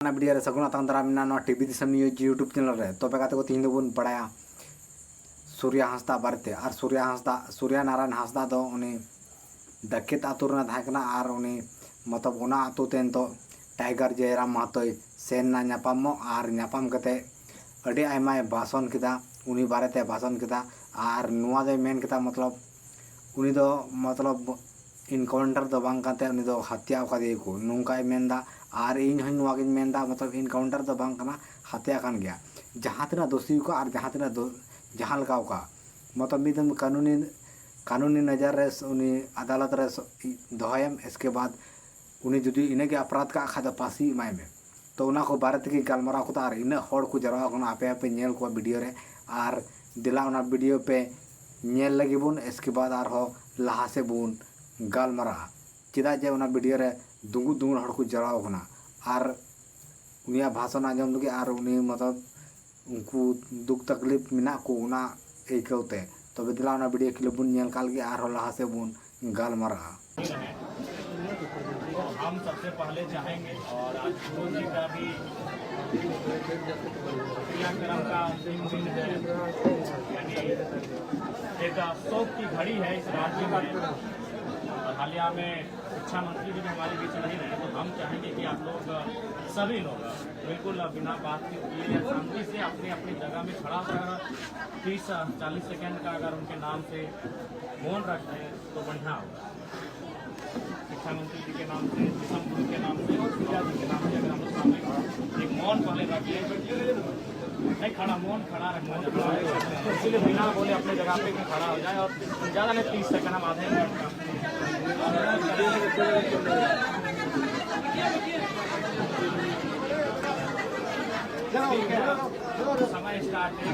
Video रे सगुना तांदरा मिना TV दिसम news YouTube channel रे तबे काते को तीन दोबन पढ़ाया सूर्या हांसदा बारते और सूर्या नारायण हांसदा दो उनी दक्केत आतु रे थाकना और उनी मतलब ओना आतु तेन तो टाइगर जयराम महतोय सेन ना न्यापामो और न्यापाम कते अडी आयमाय भाषण किदा उनी बारेते भाषण किदा और नुआ दे मेन किदा मतलब उनी दो मतलब इनकाउंटर दो बांग काते उनी दो हत्या कादे को नुंकाय मेनदा और इन हन नुआ गिन मेनदा मतलब इनकाउंटर दो बांग कना हत्या कान गया जहां तना दोषी को और जहां तना जहां लगाव का मतलब मिदम कानूनी नजर रे उनी अदालत रे दोहयम इसके बाद उनी जुदी इने के अपराध का खादा फांसी माय में तो उना को भारत की गलमरा को तार इन हड़ को जरा को आपे आपे नेल को वीडियो रे और दिला उना वीडियो पे नेल लगी बुन इसके बाद और हो लहा से बुन गलमरा चिदा जे उना वीडियो रे दुंगु हड़ को जरा होना और उनिया भाषण आजम लगे और उनी मतलब उनको दुख तकलीफ मिना को उना एकते तबे दिला उना वीडियो के बुन नेल काल के और लहा से बुन गलमरा। तो हम सबसे पहले चाहेंगे और आज गुरु जी का भी क्रियाक्रम का अंतिम दिन है, यानी एक शोक की घड़ी है इस राज्य में। और हालिया में शिक्षा मंत्री जी हमारे बीच नहीं रहे, तो हम चाहेंगे कि आप लोग सभी लोग बिल्कुल बिना बातचीत किए शांति से अपनी अपनी जगह में खड़ा होकर 30-40 सेकेंड का अगर उनके नाम से मौन रख दें तो बढ़िया होगा। शिक्षा मंत्री जी के नाम से, दिसम गुरु के नाम से और सूर्या जी के नाम से अगर हम लोग सामने एक मौन पहले रख लें, नहीं खड़ा मौन खड़ा रखना चाहता है, इसलिए बिना बोले अपने जगह पे खड़ा हो जाए और ज़्यादा नहीं 30 सेकंड हम आधे मिनट का समय स्टार्ट है।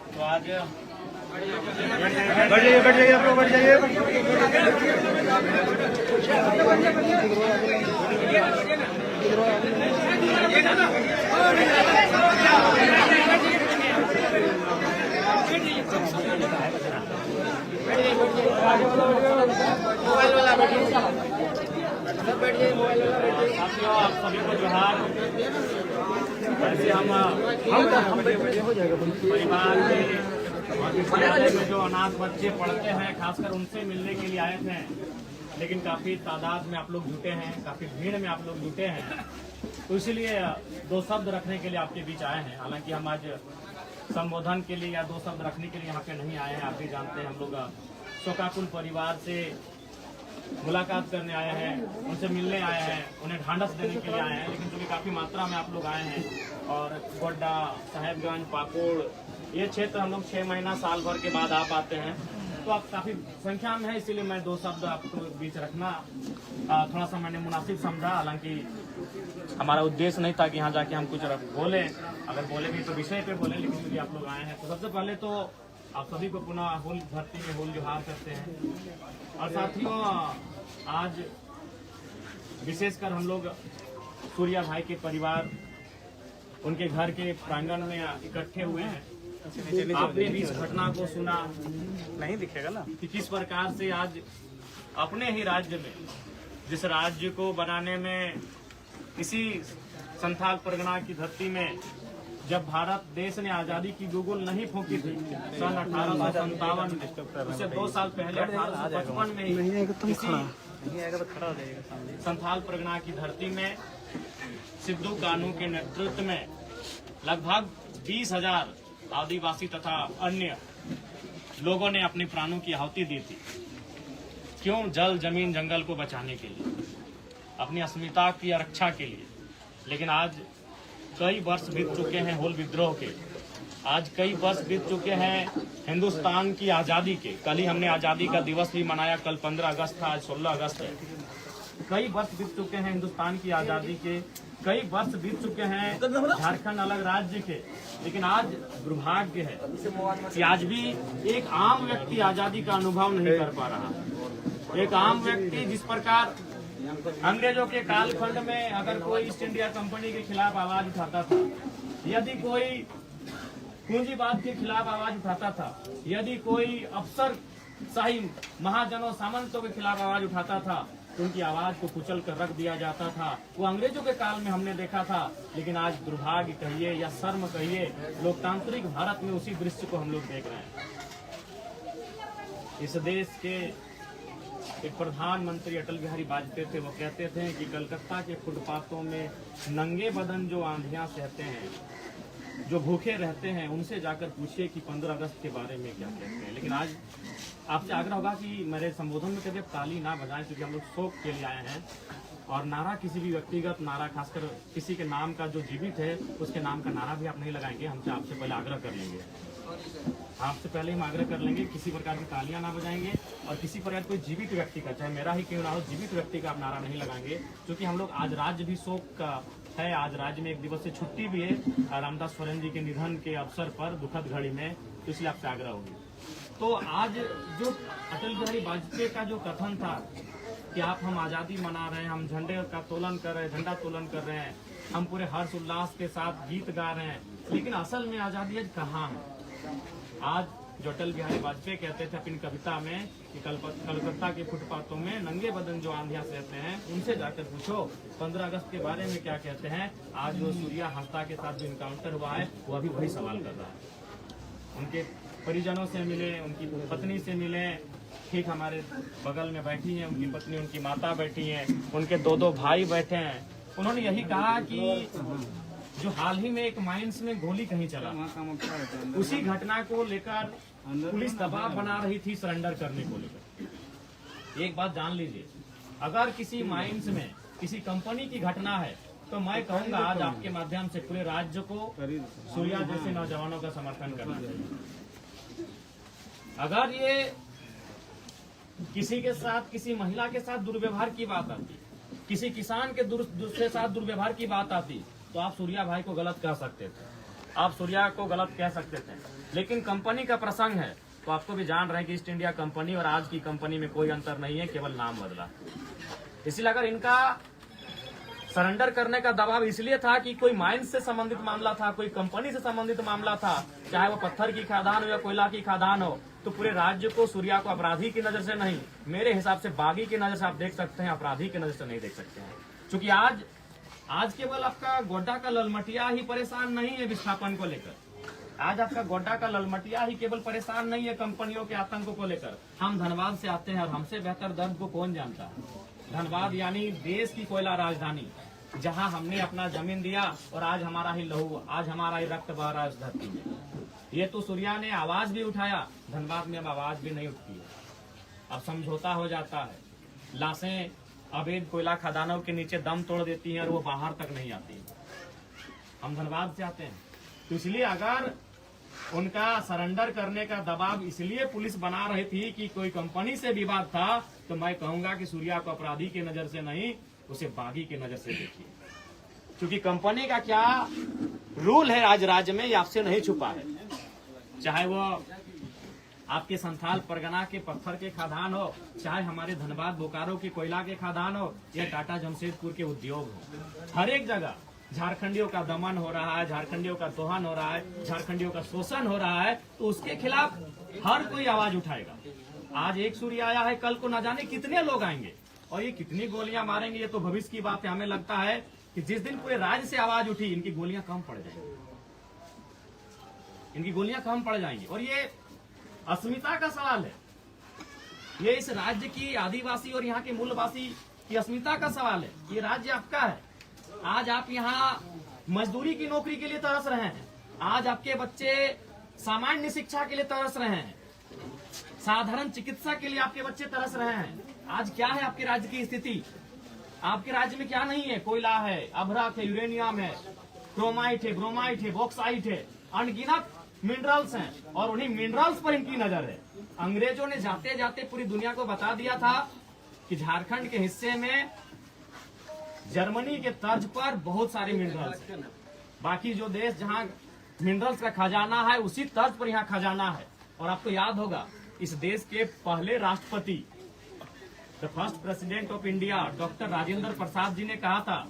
तो आज बैठ जाइए आप लोग, बैठ जाइए। मोबाइल वाला बैठिए, सब बैठिए, मोबाइल वाला बैठिए। साथियों आप सभी को जोहार। वैसे हम हो जाएगा परिवार में जो अनाथ बच्चे पढ़ते हैं खासकर उनसे मिलने के लिए आए थे, लेकिन काफी तादाद में आप लोग जुटे हैं, काफी भीड़ में आप लोग जुटे हैं, तो इसीलिए दो शब्द रखने के लिए आपके बीच आए हैं। हालांकि हम आज संबोधन के लिए या दो शब्द रखने के लिए यहाँ पे नहीं आए हैं। आप भी जानते हैं हम लोग शोकाकुल परिवार से मुलाकात करने आए हैं, उनसे मिलने आए हैं, उन्हें ढांढस देने के लिए आए हैं, लेकिन चूंकि काफी मात्रा में आप लोग आए हैं और गोड्डा, साहेबगंज, पाकुड़ ये क्षेत्र हम लोग 6 महीना साल भर के बाद आ पाते हैं, तो आप काफी संख्या में है, इसीलिए मैं दो शब्द आपको बीच रखना थोड़ा सा मैंने मुनासिब समझा। हालांकि हमारा उद्देश्य नहीं था कि यहाँ जाके हम कुछ बोले, अगर बोले भी तो विषय पे बोले, लेकिन क्योंकि आप लोग आए हैं तो सबसे पहले तो आप सभी को पुनः हुल धरती में हुल जोहार करते हैं। और साथियों आज विशेषकर हम लोग सूर्या भाई के परिवार उनके घर के प्रांगण में इकट्ठे हुए हैं। आपने भी इस घटना को सुना, नहीं दिखेगा ना, कि किस प्रकार से आज अपने ही राज्य में, जिस राज्य को बनाने में इसी संथाल परगना की धरती में जब भारत देश ने आजादी की गुगुल नहीं फूंकी थी सन 1857 में, उससे 2 साल पहले 1855 में ही संथाल परगना की धरती में सिद्धू कानू के नेतृत्व में लगभग 20,000 आदिवासी तथा अन्य लोगों ने अपने प्राणों की आहुति दी थी। क्यों? जल, जमीन, जंगल को बचाने के लिए, अपनी अस्मिता की रक्षा के लिए। लेकिन आज कई वर्ष बीत चुके हैं हुल विद्रोह के, आज कई वर्ष बीत चुके हैं हिंदुस्तान की आज़ादी के। कल ही हमने आज़ादी का दिवस भी मनाया, कल 15 अगस्त था, आज 16 अगस्त है। कई वर्ष बीत चुके हैं हिंदुस्तान की आज़ादी के, कई वर्ष बीत चुके हैं झारखंड अलग राज्य के, लेकिन आज दुर्भाग्य है कि आज भी एक आम व्यक्ति आज़ादी का अनुभव नहीं कर पा रहा। एक आम व्यक्ति जिस प्रकार अंग्रेजों के कालखंड में अगर कोई ईस्ट इंडिया कंपनी के खिलाफ आवाज उठाता था, यदि कोई पूंजीवाद के खिलाफ आवाज उठाता था, यदि कोई अफसर शाही महाजनों सामंतों के खिलाफ आवाज उठाता था, तो उनकी आवाज को कुचल कर रख दिया जाता था। वो अंग्रेजों के काल में हमने देखा था, लेकिन आज दुर्भाग्य कहिए या शर्म कहिए, लोकतांत्रिक भारत में उसी दृश्य को हम लोग देख रहे हैं। इस देश के एक प्रधानमंत्री अटल बिहारी वाजपेयी थे, वो कहते थे कि कलकत्ता के फुटपाथों में नंगे बदन जो आंधियां सहते हैं, जो भूखे रहते हैं, उनसे जाकर पूछिए कि 15 अगस्त के बारे में क्या कहते हैं। लेकिन आज आपसे आग्रह होगा कि मेरे संबोधन में कभी ताली ना बजाएं, क्योंकि हम लोग शोक के लिए आए हैं और नारा किसी भी व्यक्तिगत नारा, खासकर किसी के नाम का जो जीवित है उसके नाम का नारा भी आप नहीं लगाएंगे। हमसे आपसे पहले आग्रह कर लेंगे, आपसे पहले हम आग्रह कर लेंगे, किसी प्रकार की तालियां ना बजाएंगे और किसी प्रकार कोई जीवित व्यक्ति का, चाहे मेरा ही क्यों ना हो, जीवित व्यक्ति का आप नारा नहीं लगाएंगे, क्योंकि हम लोग आज राज्य भी शोक का है। आज राज्य में एक दिवसीय छुट्टी भी है रामदास सोरेन जी के निधन के अवसर पर, दुखद घड़ी में, तो इसलिए आपसे आग्रह होगी। तो आज जो अटल बिहारी वाजपेयी का जो कथन था कि हम आज़ादी मना रहे हैं, हम झंडे का तोलन कर रहे हैं, झंडा तोलन कर रहे हैं, हम पूरे हर्ष उल्लास के साथ गीत गा रहे हैं, लेकिन असल में आज़ादी आज कहाँ है? आज जो अटल बिहारी वाजपेयी कहते थे अपनी कविता में कि कलकत्ता के फुटपाथों में नंगे बदन जो आंधियां सहते हैं, उनसे जाकर पूछो 15 अगस्त के बारे में क्या कहते हैं। आज जो सूर्या हंसदा के साथ जो इनकाउंटर हुआ है, वो अभी वही सवाल कर रहा है। उनके परिजनों से मिले, उनकी पत्नी से मिले, ठीक हमारे बगल में बैठी हैं उनकी पत्नी, उनकी माता बैठी हैं, उनके 2 भाई बैठे हैं। उन्होंने यही कहा कि जो हाल ही में एक माइंस में गोली कहीं चला, उसी घटना को लेकर पुलिस दबाव बना रही थी सरेंडर करने को लेकर। एक बात जान लीजिए, अगर किसी माइंस में किसी कंपनी की घटना है, तो मैं कहूंगा आज आपके माध्यम से पूरे राज्य को सूर्या जैसे नौजवानों का समर्थन करना चाहिए। अगर ये किसी के साथ, किसी महिला के साथ दुर्व्यवहार की बात आती, किसी किसान के साथ दुर्व्यवहार की बात आती, तो आप सूर्या भाई को गलत कह सकते थे, आप सूर्या को गलत कह सकते थे। लेकिन कंपनी का प्रसंग है, तो आपको भी जान रहे हैं कि ईस्ट इंडिया कंपनी और आज की कंपनी में कोई अंतर नहीं है, केवल नाम बदला। इसलिए अगर इनका सरेंडर करने का दबाव इसलिए था कि कोई माइंस से संबंधित मामला था, कोई कंपनी से संबंधित मामला था, चाहे वो पत्थर की खादान हो या कोयला की खादान हो, तो पूरे राज्य को सूर्या को अपराधी की नजर से नहीं, मेरे हिसाब से बागी की नजर से आप देख सकते हैं, अपराधी की नजर से नहीं देख सकते हैं। क्योंकि आज केवल आपका गोड्डा का ललमटिया ही परेशान नहीं है विस्थापन को लेकर, आज आपका गोड्डा का ललमटिया ही केवल परेशान नहीं है कंपनियों के आतंक को लेकर। हम धनबाद से आते हैं और हमसे बेहतर दर्द को कौन जानता है। धनबाद यानी देश की कोयला राजधानी, जहां हमने अपना जमीन दिया और आज हमारा ही लहू, आज हमारा ही रक्त बह रहा है इस धरती में। ये तो सूर्या ने आवाज भी उठाया, धनबाद में अब आवाज भी नहीं उठती है, अब समझौता हो जाता है। लाशें अवैध कोयला खदानों के नीचे दम तोड़ देती हैं और वो बाहर तक नहीं आती। हम धनबाद से आते हैं, तो इसलिए अगर उनका सरेंडर करने का दबाव इसलिए पुलिस बना रही थी कि कोई कंपनी से विवाद था, तो मैं कहूंगा कि सूर्या को अपराधी की नजर से नहीं, उसे बागी की नजर से देखिए। क्योंकि कंपनी का क्या रूल है आज राज्य में, ये आपसे नहीं छुपा है। चाहे वो आपके संथाल परगना के पत्थर के खादान हो, चाहे हमारे धनबाद बोकारो के कोयला के खादान हो, या टाटा जमशेदपुर के उद्योग हो, हर एक जगह झारखंडियों का दमन हो रहा है, झारखंडियों का दोहन हो रहा है, झारखंडियों का शोषण हो रहा है, तो उसके खिलाफ हर कोई आवाज उठाएगा। आज एक सूर्या आया है, कल को न जाने कितने लोग आएंगे और ये कितनी गोलियां मारेंगे, ये तो भविष्य की बात है। हमें लगता है कि जिस दिन पूरे राज्य से आवाज उठी, इनकी गोलियां कम पड़ जाएंगी, इनकी गोलियां कम पड़ जाएंगी। और ये अस्मिता का सवाल है, ये इस राज्य की आदिवासी और यहाँ के मूलवासी की अस्मिता का सवाल है। ये राज्य आपका है। आज आप यहाँ मजदूरी की नौकरी के लिए तरस रहे हैं, आज आपके बच्चे सामान्य शिक्षा के लिए तरस रहे हैं, साधारण चिकित्सा के लिए आपके बच्चे तरस रहे हैं। आज क्या है आपके राज्य की स्थिति? आपके राज्य में क्या नहीं है? कोयला है, अभ्रक है, यूरेनियम है, क्रोमाइट है, ब्रोमाइट है, बॉक्साइट है, अनगिनत मिनरल्स हैं और उन्हीं मिनरल्स पर इनकी नजर है। अंग्रेजों ने जाते जाते पूरी दुनिया को बता दिया था कि झारखंड के हिस्से में जर्मनी के तर्ज पर बहुत सारे मिनरल्स हैं। बाकी जो देश जहां मिनरल्स का खजाना है उसी तर्ज पर यहाँ खजाना है। और आपको याद होगा इस देश के पहले राष्ट्रपति the first president of India doctor Rajendra Prasad ji ने कहा था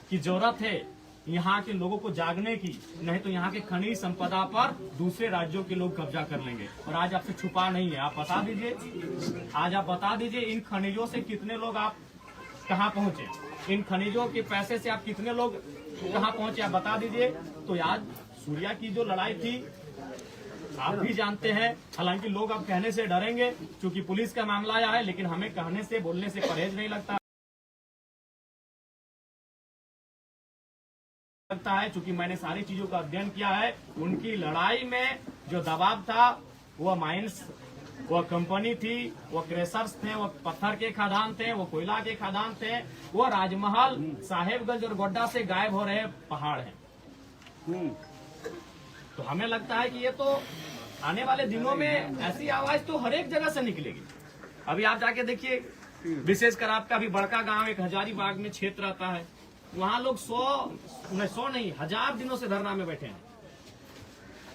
कि जरूरत है यहाँ के लोगों को जागने की, नहीं तो यहाँ के खनिज संपदा पर दूसरे राज्यों के लोग कब्जा कर लेंगे। और आज आपसे छुपा नहीं है, आप बता दीजिए, आज आप बता दीजिए इन खनिजों से कितने लोग आप कहाँ पहुंचे, इन खनिजों के पैसे से आप कितने लोग कहाँ पहुंचे, आप बता दीजिए। तो आज सूर्या की जो लड़ाई थी आप भी जानते हैं, हालांकि लोग अब कहने से डरेंगे क्योंकि पुलिस का मामला आया है, लेकिन हमें कहने से बोलने से परहेज नहीं लगता है क्योंकि मैंने सारी चीजों का अध्ययन किया है। उनकी लड़ाई में जो दबाव था वो माइंस, वो कंपनी थी, वो क्रेशर्स थे, वो पत्थर के खदान थे, वो कोयला के खदान थे, वो राजमहल, साहेबगंज और गोड्डा से गायब हो रहे पहाड़ हैं। तो हमें लगता है कि ये तो आने वाले दिनों में ऐसी आवाज तो हर एक जगह से निकलेगी। अभी आप जाके देखिए, विशेषकर आपका भी बड़का गांव एक हजारीबाग में क्षेत्र आता है, वहां लोग 100 नहीं 1000 दिनों से धरना में बैठे हैं।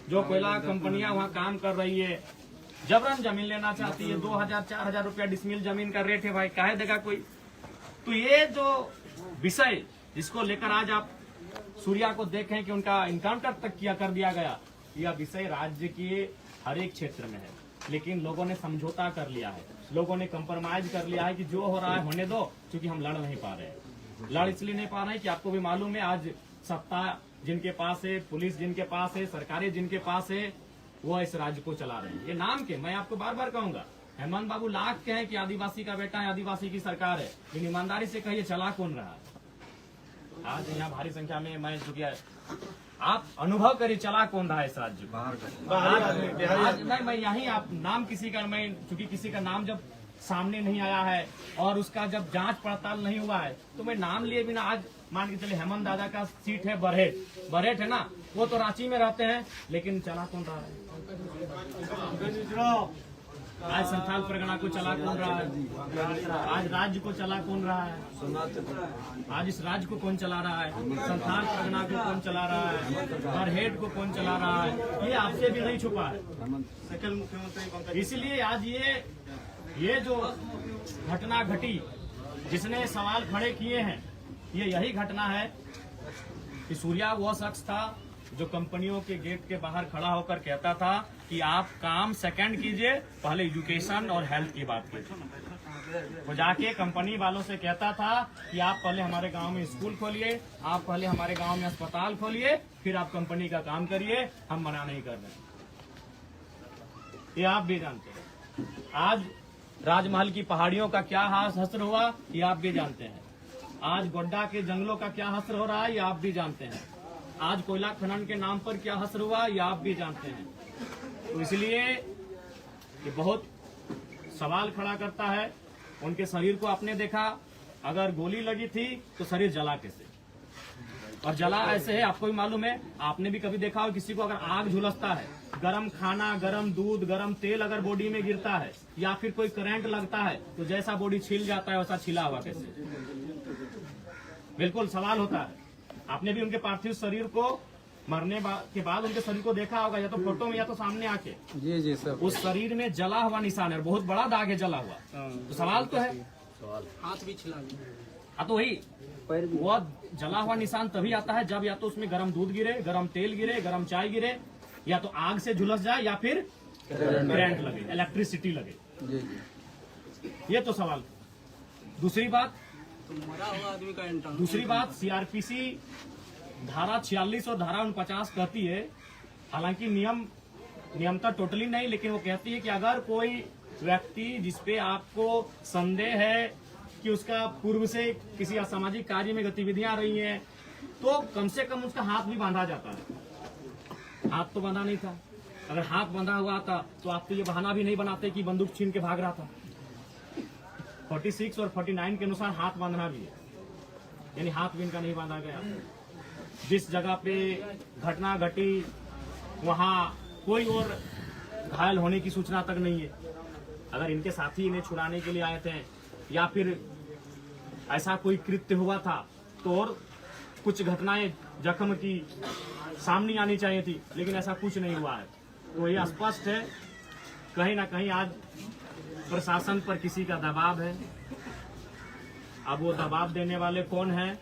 जो कोयला कंपनियां वहां काम कर रही है, जबरन जमीन लेना चाहती है, 2000-4000 रुपया डिसमिल जमीन का रेट है भाई, काहे देगा कोई। तो ये जो विषय जिसको लेकर आज आप सूर्या को देखें कि उनका इनकाउंटर तक किया कर दिया गया, यह विषय राज्य के हर एक क्षेत्र में है। लेकिन लोगों ने समझौता कर लिया है, लोगों ने कंप्रोमाइज कर लिया है कि जो हो रहा है होने दो, क्योंकि हम लड़ नहीं पा रहे हैं। लड़ इसलिए नहीं पा रहे हैं कि आपको भी मालूम है आज सत्ता जिनके पास है, पुलिस जिनके पास है, सरकारें जिनके पास है, वो इस राज्य को चला रहे हैं। ये नाम के मैं आपको बार बार कहूंगा, हेमंत बाबू लाख के हैं कि आदिवासी का बेटा है, आदिवासी की सरकार है, लेकिन ईमानदारी से कहिए चला कौन रहा है। आज यहाँ भारी संख्या में मैं चुकी है, आप अनुभव करिए चला कौन रहा है इस राज्य को। आज नहीं, मैं यही आप नाम किसी का, मैं चूंकि किसी का नाम जब सामने नहीं आया है और उसका जब जांच पड़ताल नहीं हुआ है तो मैं नाम लिए बिना, आज मान के चले हेमंत दादा का सीट है बरहेट है ना, वो तो रांची में रहते हैं, लेकिन चला कौन रहा है। आज संथाल परगना को चला कौन रहा है, आज राज्य को चला कौन रहा है, आज इस राज्य को कौन चला रहा है, संथाल परगना को कौन चला रहा है, बरहेट को कौन चला रहा है, ये आपसे भी नहीं छुपा है। इसलिए आज ये जो घटना घटी, जिसने सवाल खड़े किए हैं, ये यही घटना है कि सूर्या वो शख्स था जो कंपनियों के गेट के बाहर खड़ा होकर कहता था कि आप काम सेकंड कीजिए, पहले एजुकेशन और हेल्थ की बात कीजिए। वो जाके कंपनी वालों से कहता था कि आप पहले हमारे गांव में स्कूल खोलिए, आप पहले हमारे गांव में अस्पताल खोलिए, फिर आप कंपनी का काम करिए, हम मना नहीं कर रहे। ये आप भी जानते हैं। आज राजमहल की पहाड़ियों का क्या हश्र हुआ ये आप भी जानते हैं। आज गोड्डा के जंगलों का क्या हश्र हो रहा है ये आप भी जानते हैं। आज कोयला खनन के नाम पर क्या हश्र हुआ ये आप भी जानते हैं। तो इसलिए ये बहुत सवाल खड़ा करता है। उनके शरीर को आपने देखा, अगर गोली लगी थी तो शरीर जला कैसे, और जला ऐसे है, आपको भी मालूम है, आपने भी कभी देखा हो किसी को अगर आग झुलसता है, गरम खाना, गरम दूध, गरम तेल अगर बॉडी में गिरता है या फिर कोई करंट लगता है तो जैसा बॉडी छिल जाता है वैसा छिला हुआ कैसे, बिल्कुल सवाल होता है। आपने भी उनके पार्थिव शरीर को मरने के बाद उनके शरीर को देखा होगा, या तो फोटो में या तो सामने आके। जी सर। उस शरीर में जला हुआ निशान है, बहुत बड़ा दाग है जला हुआ। तो सवाल तो है, हाथ भी छिला, हाँ तो वही वो जला हुआ निशान तभी आता है जब या तो उसमें गरम दूध गिरे, गरम तेल गिरे, गरम चाय गिरे, या तो आग से झुलस जाए या फिर करंट लगे, इलेक्ट्रिसिटी लगे। ये तो सवाल। दूसरी बात सीआरपीसी धारा 46 और धारा 49 कहती है, हालांकि नियमता टोटली नहीं, लेकिन वो कहती है कि अगर कोई व्यक्ति जिसपे आपको संदेह है कि उसका पूर्व से किसी असामाजिक कार्य में गतिविधियां रही हैं, तो कम से कम उसका हाथ भी बांधा जाता है। हाथ तो बांधा नहीं था, अगर हाथ बांधा हुआ था तो आप तो ये बहाना भी नहीं बनाते कि बंदूक छीन के भाग रहा था। 46 और 49 के अनुसार हाथ बांधना भी है, यानी हाथ भी इनका नहीं बांधा गया। जिस जगह पे घटना घटी वहाँ कोई और घायल होने की सूचना तक नहीं है। अगर इनके साथी इन्हें छुड़ाने के लिए आए थे या फिर ऐसा कोई कृत्य हुआ था तो और कुछ घटनाएं जख्म की सामने आनी चाहिए थी, लेकिन ऐसा कुछ नहीं हुआ है। तो ये स्पष्ट है कहीं ना कहीं आज प्रशासन पर किसी का दबाव है। अब वो दबाव देने वाले कौन हैं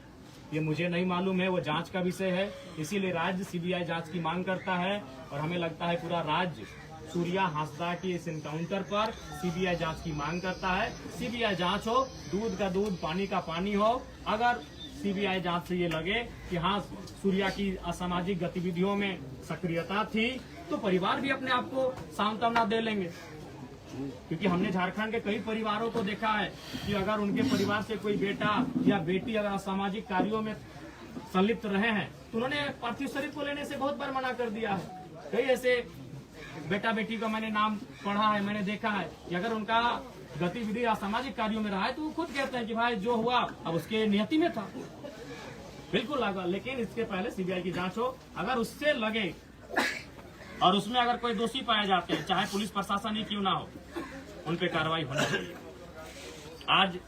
ये मुझे नहीं मालूम है, वो जांच का विषय है। इसीलिए राज्य सीबीआई जांच की मांग करता है और हमें लगता है पूरा राज्य सूर्या हांसदा की इस इनकाउंटर पर सीबीआई जांच की मांग करता है। सीबीआई जांच हो, दूध का दूध पानी का पानी हो। अगर सीबीआई जांच से ये लगे कि हाँ सूर्या की असामाजिक गतिविधियों में सक्रियता थी तो परिवार भी अपने आप को सांत्वना दे लेंगे, क्योंकि हमने झारखंड के कई परिवारों को देखा है कि अगर उनके परिवार से कोई बेटा या बेटी अगर असामाजिक कार्यों में संलिप्त रहे हैं तो उन्होंने पार्थिव शरीर को लेने से बहुत बार मना कर दिया है। कई ऐसे बेटा बेटी का मैंने नाम पढ़ा है, मैंने देखा है कि अगर उनका गतिविधि असामाजिक कार्यों में रहा है तो वो खुद कहते हैं कि भाई जो हुआ अब उसके नियति में था, बिल्कुल लगा। लेकिन इसके पहले सीबीआई की जांच हो, अगर उससे लगे और उसमें अगर कोई दोषी पाए जाते हैं, चाहे पुलिस प्रशासन ही क्यों ना हो, उन पे कार्रवाई होनी चाहिए। आज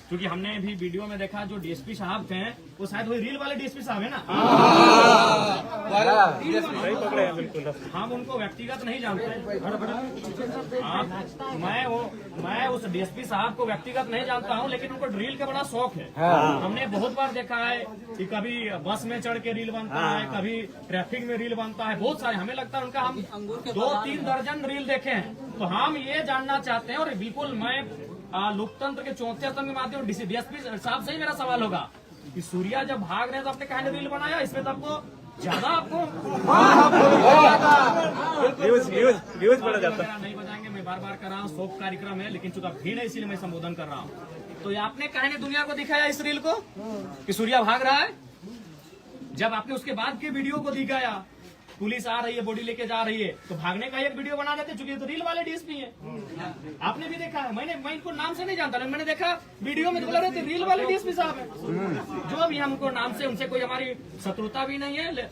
क्योंकि हमने भी वीडियो में देखा जो डीएसपी साहब थे वो शायद वही रील वाले डीएसपी साहब है ना। हम उनको व्यक्तिगत नहीं जानते। मैं उस डीएसपी साहब को व्यक्तिगत नहीं जानता हूं, लेकिन उनको रील का बड़ा शौक है। हमने बहुत बार देखा है कि कभी बस में चढ़ के रील बनता है, कभी ट्रैफिक में रील बनता है, बहुत सारे। हमें लगता है उनका हम 2-3 दर्जन रील देखे हैं। तो हम ये जानना चाहते हैं और बिल्कुल मैं लोकतंत्र के चौथे स्तंभ के माध्यम डीएसपी साहब से ही मेरा सवाल होगा कि सूर्या जब भाग रहे हैं तो आपने कहा रील बनाया, इसमें तो आपको ज्यादा आपको व्यूज बढ़ा जाता है। नहीं बजाएंगे, मैं बार बार कर रहा हूँ, शोक कार्यक्रम है, लेकिन चूंकि भीड़ है इसीलिए मैं संबोधन कर रहा हूँ। तो ये आपने कहने दुनिया को दिखाया इस रील को कि सूर्या भाग रहा है। जब आपने उसके बाद के वीडियो को दिखाया, पुलिस आ रही है, बॉडी लेके जा रही है, तो भागने का एक वीडियो बना देते, चूंकि तो रील वाले डीएसपी हैं। आपने भी देखा है, मैं इनको नाम से नहीं जानता, लेकिन मैंने देखा वीडियो में बोला रहते रील वाले डीएसपी साहब है। जो भी हमको नाम से उनसे कोई हमारी शत्रुता भी नहीं है,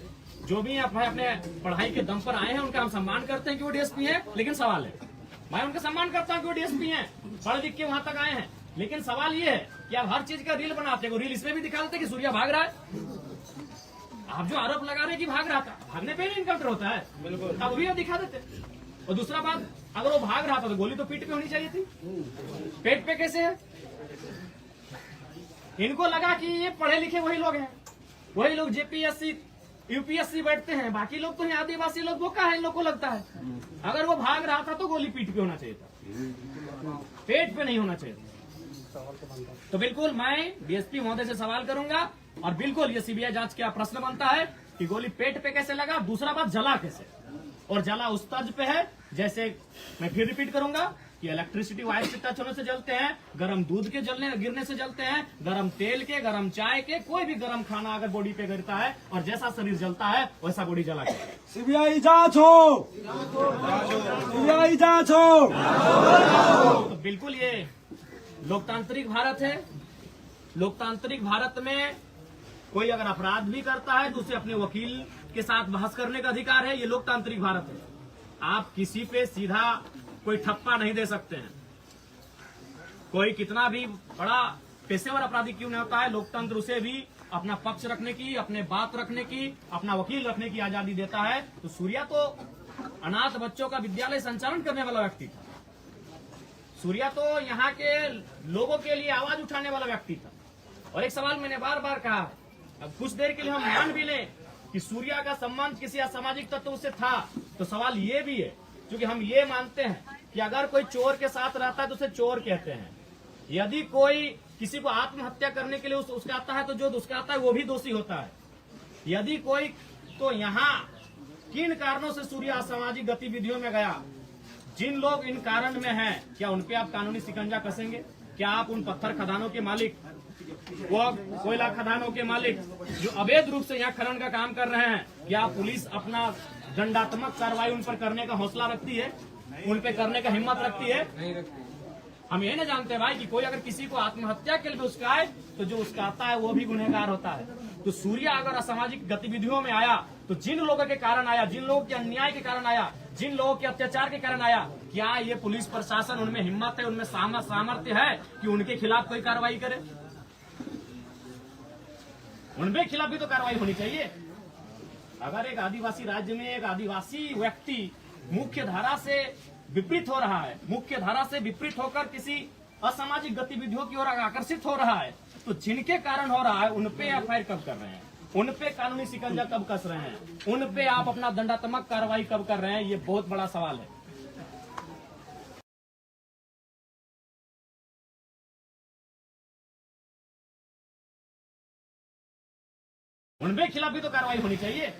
जो भी अपने पढ़ाई के दम पर आए हैं उनका हम सम्मान करते हैं कि वो डीएसपी है। लेकिन सवाल है, मैं उनका सम्मान करता हूँ कि वो डीएसपी है, पढ़ लिख के वहां तक आए हैं। लेकिन सवाल ये है कि आप हर चीज का रील बनाते हैं, वो रील इसमें भी दिखा देते कि सूर्या भाग रहा है। आप जो आरोप लगा रहे हैं कि भाग रहा था, भागने पे ही इनकाउंटर होता है, बिल्कुल, अब भी दिखा देते। और दूसरा बात, अगर वो भाग रहा था तो गोली तो पीठ पे होनी चाहिए थी, पेट पे कैसे है? इनको लगा कि ये पढ़े लिखे वही लोग हैं, वही लोग जेपीएससी यूपीएससी बैठते हैं, बाकी लोग तो यहाँ आदिवासी लोग बोका है, इन लोग को लगता है। अगर वो भाग रहा था तो गोली पीठ पे होना चाहिए था, पेट पे नहीं होना चाहिए था। तो बिल्कुल मैं डीएसपी महोदय से सवाल करूंगा और बिल्कुल ये सीबीआई जांच का प्रश्न बनता है कि गोली पेट पे कैसे लगा। दूसरा बात, जला कैसे, और जला उस तर्ज पे है जैसे मैं फिर रिपीट करूंगा कि इलेक्ट्रिसिटी वायर से टच होने से जलते हैं, गर्म दूध के गिरने से जलते हैं, गर्म तेल के, गर्म चाय के, कोई भी गर्म खाना अगर बॉडी पे गिरता है और जैसा शरीर जलता है वैसा बॉडी जला के। सीबीआई जांच हो, सीबीआई जांच हो। तो बिल्कुल ये लोकतांत्रिक भारत है। लोकतांत्रिक भारत में कोई अगर अपराध भी करता है तो उसे अपने वकील के साथ बहस करने का अधिकार है। ये लोकतांत्रिक भारत है। आप किसी पे सीधा कोई ठप्पा नहीं दे सकते हैं। कोई कितना भी बड़ा पेशेवर अपराधी क्यों नहीं होता है, लोकतंत्र उसे भी अपना पक्ष रखने की, अपने बात रखने की, अपना वकील रखने की आजादी देता है। तो सूर्या तो अनाथ बच्चों का विद्यालय संचालन करने वाला व्यक्ति था। सूर्या तो यहाँ के लोगों के लिए आवाज उठाने वाला व्यक्ति था। और एक सवाल मैंने बार बार कहा, अब कुछ देर के लिए हम मान भी लें कि सूर्या का संबंध किसी असामाजिक तत्व से था, तो सवाल ये भी है, क्योंकि हम ये मानते हैं कि अगर कोई चोर के साथ रहता है तो उसे चोर कहते हैं। यदि कोई किसी को आत्महत्या करने के लिए उसका आता है तो जो उसका आता है वो भी दोषी होता है। यदि कोई, तो यहाँ किन कारणों से सूर्या असामाजिक गतिविधियों में गया, जिन लोग इन कारण में हैं, क्या उनपे आप कानूनी शिकंजा कसेंगे? क्या आप उन पत्थर खदानों के मालिक, वो कोयला खदानों के मालिक जो अवैध रूप से यहाँ खनन का काम कर रहे हैं, क्या पुलिस अपना दंडात्मक कार्रवाई उन पर करने का हौसला रखती है, उन पे करने का हिम्मत रखती है? नहीं रखती। हम ये नहीं जानते भाई कि कोई अगर किसी को आत्महत्या के लिए उसका आए तो जो उसका आता है वो भी गुनहगार होता है। तो सूर्या अगर असामाजिक गतिविधियों में आया तो जिन लोगों के कारण आया, जिन लोगों के अन्याय के कारण आया, जिन लोगों के अत्याचार के कारण आया, क्या ये पुलिस प्रशासन उनमें हिम्मत है, उनमें सामर्थ्य है कि उनके खिलाफ कोई कार्रवाई करे? उनके खिलाफ भी तो कार्रवाई होनी चाहिए। अगर एक आदिवासी राज्य में एक आदिवासी व्यक्ति मुख्य धारा से विपरीत हो रहा है, मुख्य धारा से विपरीत होकर किसी असामाजिक गतिविधियों की ओर आकर्षित हो रहा है, तो जिनके कारण हो रहा है उन पे एफआईआर कब कर रहे हैं, उन पे कानूनी शिकंजा कब कस रहे हैं, उन पे आप अपना दंडात्मक कार्रवाई कब कर रहे हैं? ये बहुत बड़ा सवाल है। उनके खिलाफ भी तो कार्रवाई होनी चाहिए।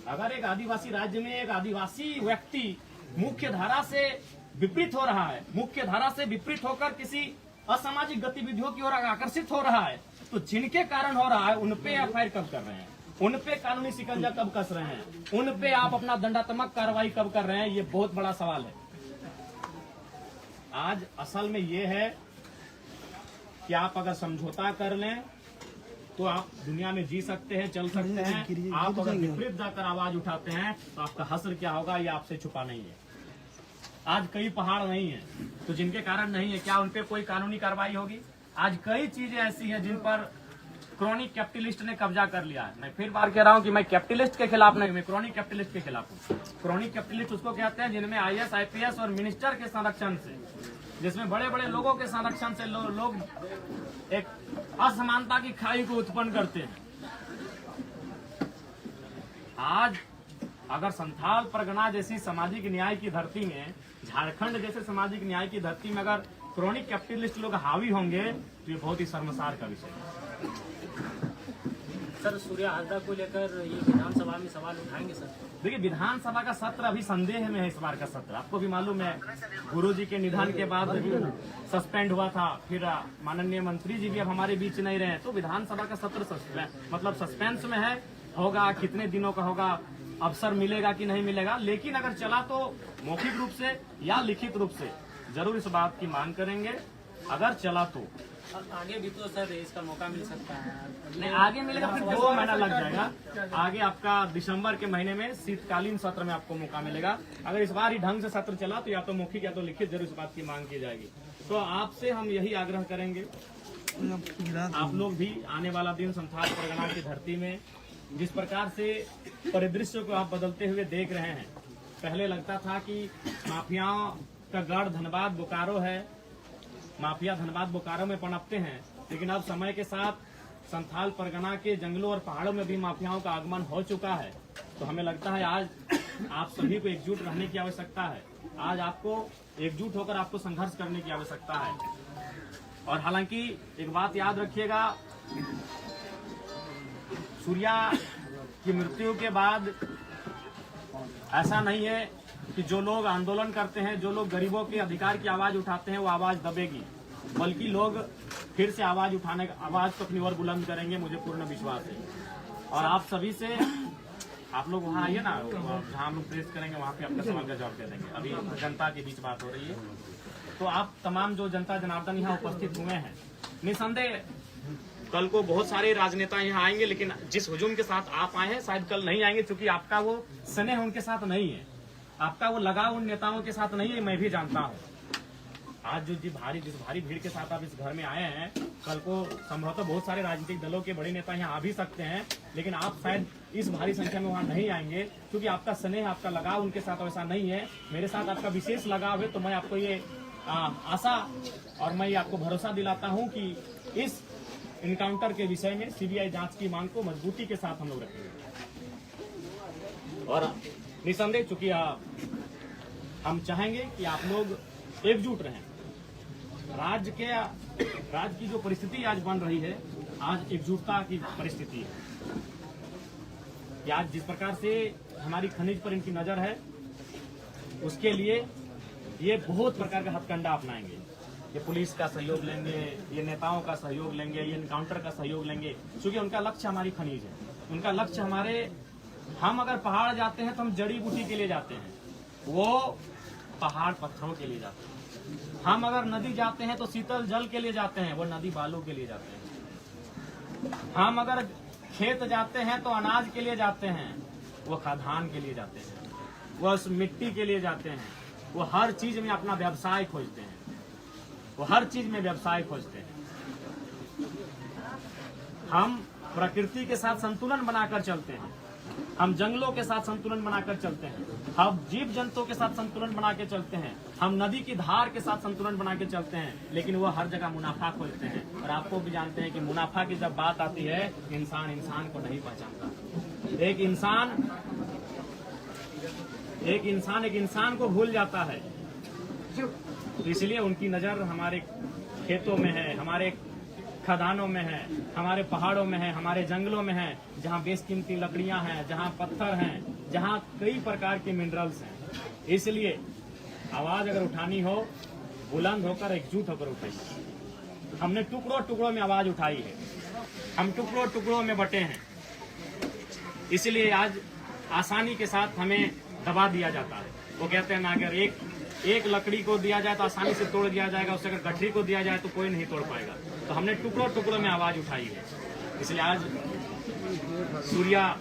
अगर एक आदिवासी राज्य में एक आदिवासी व्यक्ति मुख्य धारा से विपरीत हो रहा है, मुख्य धारा से विपरीत होकर किसी असामाजिक गतिविधियों की ओर आकर्षित हो रहा है, तो जिनके कारण हो रहा है उन पे एफआईआर कब कर रहे हैं, उन पे कानूनी शिकंजा कब कस रहे हैं, उन पे आप अपना दंडात्मक कार्रवाई कब कर रहे हैं? ये बहुत बड़ा सवाल है। आज असल में ये है कि आप अगर समझौता कर लें तो आप दुनिया में जी सकते हैं, चल सकते हैं। आप अगर विपरीत जाकर आवाज उठाते हैं तो आपका हश्र क्या होगा ये आपसे छुपा नहीं है। आज कई पहाड़ नहीं है तो जिनके कारण नहीं है, क्या उन पे कोई कानूनी कार्रवाई होगी? आज कई चीजें ऐसी हैं जिन पर क्रॉनिक कैपिटलिस्ट ने कब्जा कर लिया है। मैं फिर बार कह रहा हूं कि मैं कैपिटलिस्ट के खिलाफ नहीं, मैं क्रॉनिक कैपिटलिस्ट के खिलाफ हूं। क्रॉनिक कैपिटलिस्ट उसको कहते हैं जिनमें आईएएस, आईपीएस और मिनिस्टर के संरक्षण से, जिसमें बड़े बड़े लोगों के संरक्षण से लोग एक असमानता की खाई को उत्पन्न करते हैं। आज अगर संथाल परगना जैसी सामाजिक न्याय की धरती में, झारखंड जैसे सामाजिक न्याय की धरती में अगर क्रॉनिक कैपिटलिस्ट लोग हावी होंगे तो ये बहुत ही शर्मसार का विषय है। सर, सूर्या हांसदा को लेकर ये विधानसभा में सवाल उठाएंगे सर? देखिए, विधानसभा का सत्र अभी संदेह में है। इस बार का सत्र आपको भी मालूम है, गुरुजी के निधन के बाद सस्पेंड हुआ था, फिर माननीय मंत्री जी भी अब हमारे बीच नहीं रहे, तो विधानसभा का सत्र सस्पेंस में है। होगा कितने दिनों का होगा, अवसर मिलेगा कि नहीं मिलेगा, लेकिन अगर चला तो मौखिक रूप से या लिखित रूप से जरूर इस बात की मांग करेंगे। अगर चला तो आगे भी तो सर इसका मौका मिल सकता है। नहीं, आगे मिलेगा, फिर 2 महीना लग जाएगा। आगे आपका दिसंबर के महीने में शीतकालीन सत्र में आपको मौका मिलेगा। अगर इस बार ही ढंग से सत्र चला तो या तो मौखिक या तो लिखित जरूर इस बात की मांग की जाएगी। तो आपसे हम यही आग्रह करेंगे, आप लोग भी आने वाला दिन संथाल परगना की धरती में जिस प्रकार से परिदृश्य को आप बदलते हुए देख रहे हैं। पहले लगता था कि माफियाओं का गढ़ धनबाद बोकारो है, माफिया धनबाद बोकारो में पनपते हैं, लेकिन अब समय के साथ संथाल परगना के जंगलों और पहाड़ों में भी माफियाओं का आगमन हो चुका है। तो हमें लगता है आज आप सभी को एकजुट रहने की आवश्यकता है। आज आपको एकजुट होकर आपको संघर्ष करने की आवश्यकता है। और हालांकि एक बात याद रखिएगा, सूर्या की मृत्यु के बाद ऐसा नहीं है कि जो लोग आंदोलन करते हैं, जो लोग गरीबों के अधिकार की आवाज उठाते हैं, वो आवाज दबेगी, बल्कि लोग फिर से आवाज को अपनी ओर बुलंद करेंगे, मुझे पूर्ण विश्वास है। और आप सभी से, आप लोग वहाँ आइए ना, जहाँ हम लोग प्रेस करेंगे वहाँ पे आपका सवाल का जवाब दे देंगे। अभी जनता के बीच बात हो रही है, तो आप तमाम जो जनता जनार्दन यहाँ उपस्थित हुए हैं, निसंदेह कल को बहुत सारे राजनेता यहाँ आएंगे, लेकिन जिस हुजूम के साथ आप आए हैं शायद कल नहीं आएंगे, क्योंकि आपका वो स्नेह उनके साथ नहीं है, आपका वो लगाव उन नेताओं के साथ नहीं है, मैं भी जानता हूँ। आज जिस भारी भीड़ के साथ आप इस घर में आए हैं, कल को संभवतः बहुत सारे राजनीतिक दलों के बड़े नेता यहाँ आ भी सकते हैं, लेकिन आप शायद इस भारी संख्या में वहाँ नहीं आएंगे, क्योंकि आपका स्नेह, आपका लगाव उनके साथ वैसा नहीं है। मेरे साथ आपका विशेष लगाव है, तो मैं आपको ये आशा और मैं ये आपको भरोसा दिलाता हूँ कि इस इनकाउंटर के विषय में सीबीआई जांच की मांग को मजबूती के साथ हम लोग रखेंगे। और निसंदेह चूंकि हम चाहेंगे कि आप लोग एकजुट रहें। राज्य की जो परिस्थिति आज बन रही है, आज एकजुटता की परिस्थिति है। कि आज जिस प्रकार से हमारी खनिज पर इनकी नजर है, उसके लिए ये बहुत प्रकार का हथकंडा अपनाएंगे। ये पुलिस का सहयोग लेंगे, ये नेताओं का सहयोग लेंगे, ये इनकाउंटर का सहयोग लेंगे, क्योंकि उनका लक्ष्य हमारी खनिज है, उनका लक्ष्य हम अगर पहाड़ जाते हैं तो हम जड़ी बूटी के लिए जाते हैं, वो पहाड़ पत्थरों के लिए जाते हैं। हम अगर नदी जाते हैं तो शीतल जल के लिए जाते हैं, वो नदी बालू के लिए जाते हैं। हम अगर खेत जाते हैं तो अनाज के लिए जाते हैं, वो खाद्यान्न के लिए जाते हैं, वो उस मिट्टी के लिए जाते हैं, वो हर चीज में अपना व्यवसाय खोजते हैं, वो हर चीज में व्यवसाय खोजते हैं। हम प्रकृति के साथ संतुलन बनाकर चलते हैं, हम जंगलों के साथ संतुलन बनाकर चलते हैं, हम जीव जंतुओं के साथ संतुलन बना के चलते हैं, हम नदी की धार के साथ संतुलन बना के चलते हैं, लेकिन वो हर जगह मुनाफा खोजते हैं। और आपको भी जानते हैं कि मुनाफा की जब बात आती है, इंसान इंसान को नहीं पहचानता। एक इंसान को भूल जाता है। तो इसलिए उनकी नजर हमारे खेतों में है, हमारे खदानों में है, हमारे पहाड़ों में है, हमारे जंगलों में है, जहाँ बेशकीमती लकड़ियां हैं, जहाँ पत्थर हैं, जहाँ कई प्रकार के मिनरल्स हैं। इसलिए आवाज अगर उठानी हो, बुलंद होकर एकजुट होकर उठाइए। हमने टुकड़ों टुकड़ों में आवाज उठाई है, हम टुकड़ों टुकड़ों में बटे हैं। इसलिए आज आसानी के साथ हमें दबा दिया जाता है। वो कहते हैं ना, अगर एक लकड़ी को दिया जाए तो आसानी से तोड़ दिया जाएगा, उससे अगर गठरी को दिया जाए तो कोई नहीं तोड़ पाएगा। तो हमने टुकड़ों टुकड़ों में आवाज उठाई है। इसलिए आज सूर्या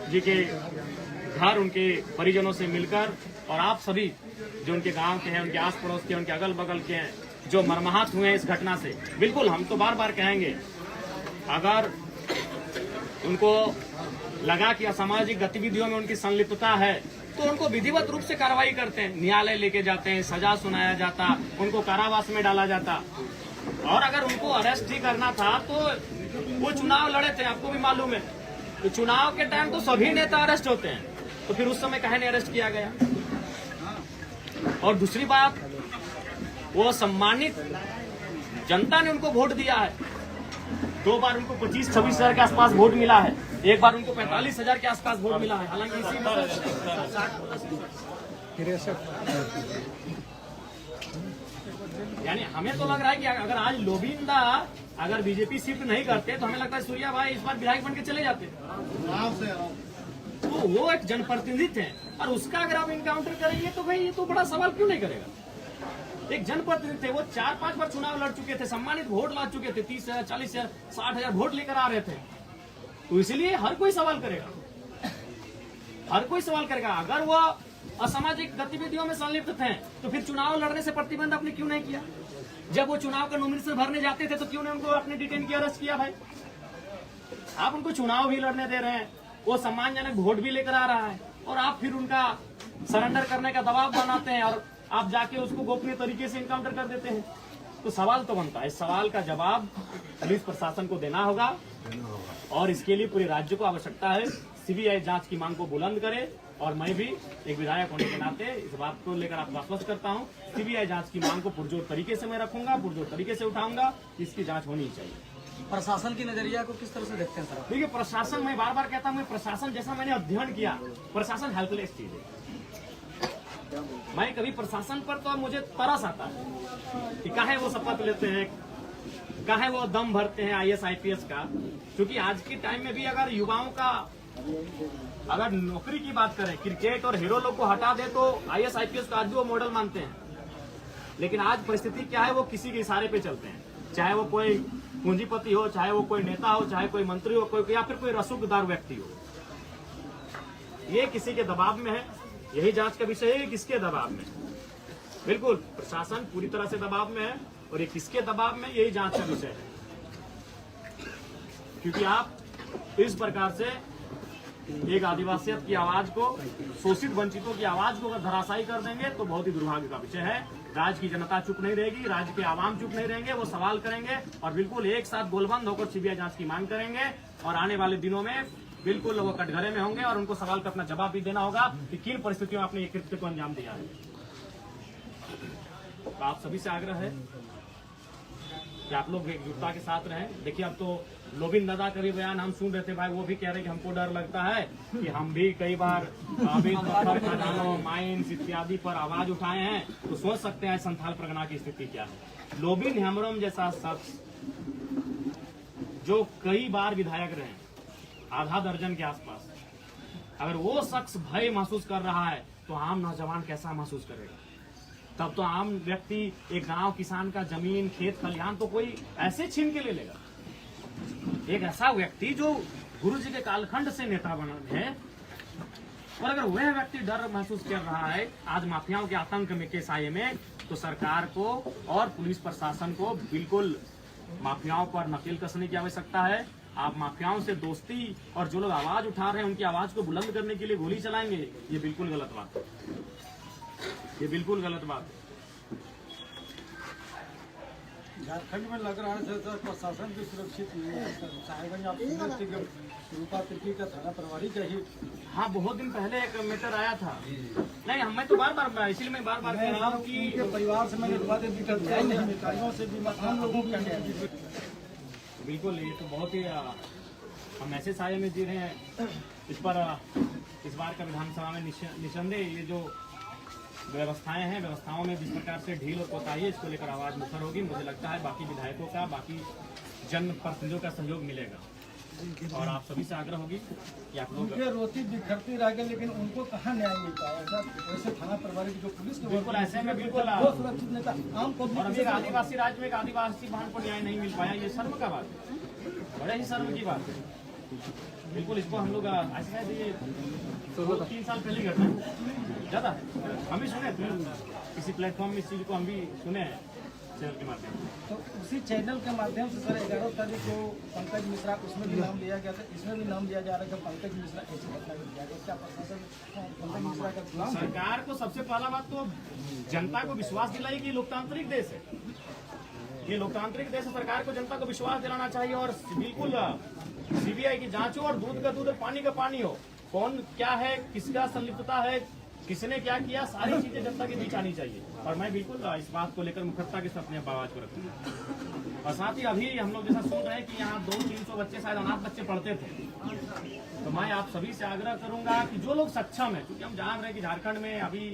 जी के घर उनके परिजनों से मिलकर, और आप सभी जो उनके गांव के हैं, उनके आस पड़ोस के, उनके अगल बगल के हैं, जो मर्माहत हुए हैं इस घटना से, बिल्कुल हम तो बार बार कहेंगे, अगर उनको लगा कि असामाजिक गतिविधियों में उनकी संलिप्तता है तो उनको विधिवत रूप से कार्रवाई करते हैं, न्यायालय लेके जाते हैं, सजा सुनाया जाता, उनको कारावास में डाला जाता। और अगर उनको अरेस्ट ही करना था तो वो चुनाव लड़े थे, आपको भी मालूम है। तो चुनाव के टाइम तो सभी नेता अरेस्ट होते हैं, तो फिर उस समय काहे नहीं अरेस्ट किया गया? और दूसरी बात, वो सम्मानित जनता ने उनको वोट दिया है। 2 बार उनको 25-26 हजार के आसपास वोट मिला है, एक बार उनको 45 हजार के आसपास वोट मिला है। हालांकि इसी यानी हमें तो लग रहा है कि अगर आज लोबिंदा अगर बीजेपी शिफ्ट नहीं करते तो हमें लगता है सूर्या भाई इस बार विधायक बन के चले जाते। तो वो एक जनप्रतिनिधि थे, और उसका अगर आप इनकाउंटर करेंगे तो भाई ये तो बड़ा सवाल क्यों नहीं करेगा? एक जनप्रतिनिधि थे, वो 4-5 बार चुनाव लड़ चुके थे, सम्मानित वोट ला चुके थे, 30,000, 40,000, 60,000 वोट लेकर आ रहे थे। तो इसलिए हर कोई सवाल करेगा, हर कोई सवाल करेगा। अगर वो असामाजिक गतिविधियों में संलिप्त थे तो फिर चुनाव लड़ने से प्रतिबंध आपने क्यों नहीं किया? जब वो चुनाव का नॉमिनेशन भरने जाते थे तो क्यों नहीं उनको अपने डिटेन किया, अरेस्ट किया? भाई आप उनको चुनाव भी लड़ने दे रहे हैं, वो सम्मानजनक वोट भी लेकर आ रहा है, और आप फिर उनका सरेंडर करने का दबाव बनाते हैं और आप जाके उसको गोपनीय तरीके से इनकाउंटर कर देते हैं। तो सवाल तो बनता है, इस सवाल का जवाब पुलिस प्रशासन को देना होगा, और इसके लिए पूरे राज्य को आवश्यकता है सीबीआई जांच की मांग को बुलंद करे। और मैं भी एक विधायक होने के नाते इस बात को लेकर आपको आश्वस्त करता हूं, सीबीआई जांच की मांग को पुरजोर तरीके से मैं रखूंगा, पुरजोर तरीके से उठाऊंगा, इसकी जांच होनी चाहिए। प्रशासन की नजरिया को किस तरह से देखते हैं सर? देखिए, प्रशासन, मैं बार बार कहता हूँ, प्रशासन जैसा मैंने अध्ययन किया, प्रशासन हेल्पलेस चीज है। मैं कभी प्रशासन पर तो मुझे तरस आता है कि काहे वो शपथ लेते हैं, काहे वो दम भरते हैं IAS IPS का। क्योंकि आज के टाइम में भी अगर युवाओं का अगर नौकरी की बात करें, क्रिकेट और हीरो लोग को हटा दे तो IAS IPS को आज भी वो मॉडल मानते हैं। लेकिन आज परिस्थिति क्या है, वो किसी के इशारे पे चलते हैं, चाहे वो कोई पूंजीपति हो, चाहे वो कोई नेता हो, चाहे कोई मंत्री हो, कोई या फिर कोई रसूखदार व्यक्ति हो, ये किसी के दबाव में है। यही जांच का विषय है, किसके दबाव में? बिल्कुल प्रशासन पूरी तरह से दबाव में है, और ये किसके दबाव में, यही जांच का विषय है। क्योंकि आप इस प्रकार से एक आदिवासियत की आवाज को, शोषित वंचितों की आवाज को अगर धराशायी कर देंगे तो बहुत ही दुर्भाग्य का विषय है। राज्य की जनता चुप नहीं रहेगी, राज्य के आवाम चुप नहीं रहेंगे, वो सवाल करेंगे और बिल्कुल एक साथ गोलबंद होकर सीबीआई जांच की मांग करेंगे। और आने वाले दिनों में बिल्कुल वो कटघरे में होंगे और उनको सवाल का अपना जवाब भी देना होगा कि किन परिस्थितियों में आपने ये कृत्य को अंजाम दिया है। तो आप सभी से आग्रह है कि आप लोग एकजुटता के साथ रहें। देखिए, अब तो लोबिन दादा का भी बयान हम सुन रहे थे भाई, वो भी कह रहे कि हमको डर लगता है कि हम भी कई बार खदानों, माइंस इत्यादि पर आवाज उठाए हैं, तो सोच सकते हैं संथाल परगना की स्थिति क्या है। लोबिन हेम्ब्रम जैसा शख्स जो कई बार विधायक रहे, आधा दर्जन के आसपास, अगर वो शख्स भय महसूस कर रहा है तो आम नौजवान कैसा महसूस करेगा? तब तो आम व्यक्ति एक गांव किसान का जमीन, खेत, खलिहान तो कोई ऐसे छीन के ले लेगा। एक ऐसा व्यक्ति जो गुरु जी के कालखंड से नेता बना है, और अगर वह व्यक्ति डर महसूस कर रहा है आज माफियाओं के आतंक में के साये में, तो सरकार को और पुलिस प्रशासन को बिल्कुल माफियाओं पर नकेल कसने की आवश्यकता है। आप माफियाओं से दोस्ती और जो लोग आवाज उठा रहे हैं उनकी आवाज को बुलंद करने के लिए गोली चलाएंगे, ये बिल्कुल गलत बात है, ये बिल्कुल गलत बात है। झारखंड में लग रहा है सर प्रशासन भी सुरक्षित नहीं है सर। साहेबगंज आप सुने थे कि रूपा तिर्की का थाना प्रभारी चाहिए। हाँ, बहुत दिन पहले एक मैटर आया था। नहीं, हमें तो बार बार, इसलिए मैं बार बार कह रहा हूँ कि उनके परिवार से मैंने बातें दिक्कत नहीं, अधिकारियों से भी तमाम लोगों की बिल्कुल ये तो बहुत ही हम ऐसे साये में जी रहे हैं। इस पर इस बार का विधानसभा में निसंदेह ये जो व्यवस्थाएं हैं, व्यवस्थाओं में जिस प्रकार से ढील और कोताही है, इसको लेकर आवाज मुखर होगी। मुझे लगता है बाकी विधायकों का, बाकी जनप्रतिनिधियों का सहयोग मिलेगा, और आप सभी से आग्रह होगी कि आप लोग उनके रोती बिखरती रह गए, लेकिन उनको कहाँ न्याय मिल पाया सर। वैसे थाना प्रभारी की जो पुलिस के बिल्कुल ऐसे में बिल्कुल बहुत सुरक्षित नेता आम और पब्लिक अभी आदिवासी राज्य में एक आदिवासी बहन को न्याय नहीं मिल पाया, ये शर्म का बात है, बड़े ही शर्म की बात है। बिल्कुल इसको हम लोग ऐसा है, ये 3 साल पहले घटना ज्यादा हम भी सुने किसी प्लेटफॉर्म में, इस चीज को हम भी सुने हैं चैनल के माध्यम से। तो उसी चैनल के माध्यम से सर 11 तारीख को पंकज मिश्रा, उसमें भी नाम लिया गया था, इसमें भी नाम लिया जा रहा है कि पंकज मिश्रा ऐसी घटना को दिया गया। क्या प्रशासन पंकज मिश्रा का गुलाम है? सरकार को सबसे पहला बात तो जनता को विश्वास दिलाई कि लोकतांत्रिक देश है, ये लोकतांत्रिक देश है। सरकार को जनता को विश्वास दिलाना चाहिए, और बिल्कुल सीबीआई की जांच हो और दूध का दूध और पानी का पानी हो। कौन क्या है, किसका संलिप्तता है, किसने क्या किया, सारी चीजें जनता के बीच आनी चाहिए। और मैं बिल्कुल इस बात को लेकर मुखरता के साथ अपने आवाज को रखूंगा। और साथ ही अभी हम लोग जैसा सुन रहे हैं कि यहाँ 200-300 बच्चे, शायद अनाथ बच्चे पढ़ते थे, तो मैं आप सभी से आग्रह करूंगा कि जो लोग सक्षम है, क्योंकि हम जान रहे हैं कि झारखंड में अभी